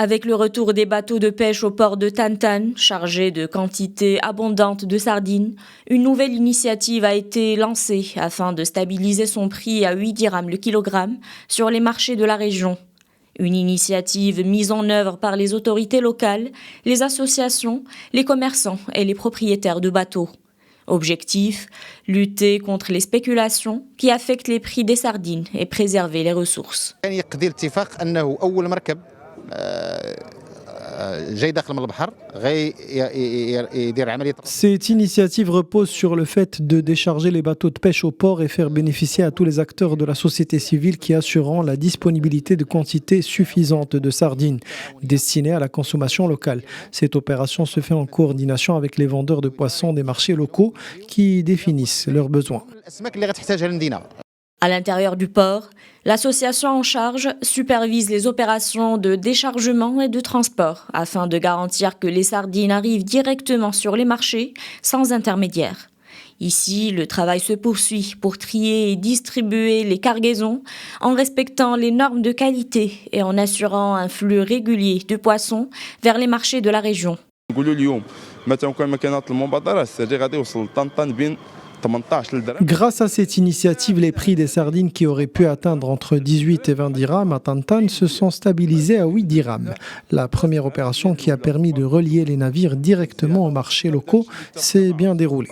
Avec le retour des bateaux de pêche au port de Tantan, chargés de quantités abondantes de sardines, une nouvelle initiative a été lancée afin de stabiliser son prix à 8 dirhams le kilogramme sur les marchés de la région. Une initiative mise en œuvre par les autorités locales, les associations, les commerçants et les propriétaires de bateaux. Objectif, lutter contre les spéculations qui affectent les prix des sardines et préserver les ressources. Cette initiative repose sur le fait de décharger les bateaux de pêche au port et faire bénéficier à tous les acteurs de la société civile qui assureront la disponibilité de quantités suffisantes de sardines destinées à la consommation locale. Cette opération se fait en coordination avec les vendeurs de poissons des marchés locaux qui définissent leurs besoins. À l'intérieur du port, l'association en charge supervise les opérations de déchargement et de transport afin de garantir que les sardines arrivent directement sur les marchés sans intermédiaire. Ici, le travail se poursuit pour trier et distribuer les cargaisons en respectant les normes de qualité et en assurant un flux régulier de poissons vers les marchés de la région. Grâce à cette initiative, les prix des sardines qui auraient pu atteindre entre 18 et 20 dirhams à Tantan se sont stabilisés à 8 dirhams. La première opération qui a permis de relier les navires directement aux marchés locaux s'est bien déroulée.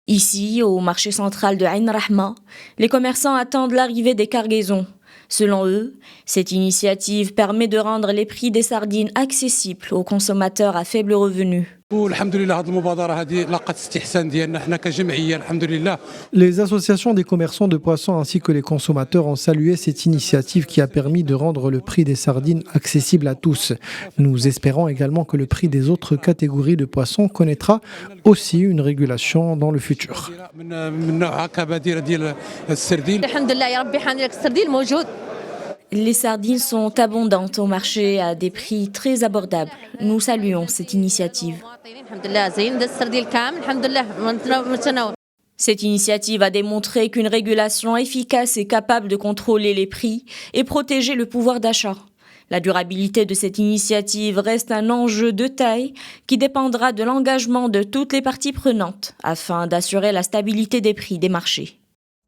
Ici, au marché central de Ain Rahma, les commerçants attendent l'arrivée des cargaisons. Selon eux, cette initiative permet de rendre les prix des sardines accessibles aux consommateurs à faible revenu. Les associations des commerçants de poissons ainsi que les consommateurs ont salué cette initiative qui a permis de rendre le prix des sardines accessible à tous. Nous espérons également que le prix des autres catégories de poissons connaîtra aussi une régulation dans le futur. Les sardines sont abondantes au marché à des prix très abordables. Nous saluons cette initiative. Cette initiative a démontré qu'une régulation efficace est capable de contrôler les prix et protéger le pouvoir d'achat. La durabilité de cette initiative reste un enjeu de taille qui dépendra de l'engagement de toutes les parties prenantes afin d'assurer la stabilité des prix des marchés.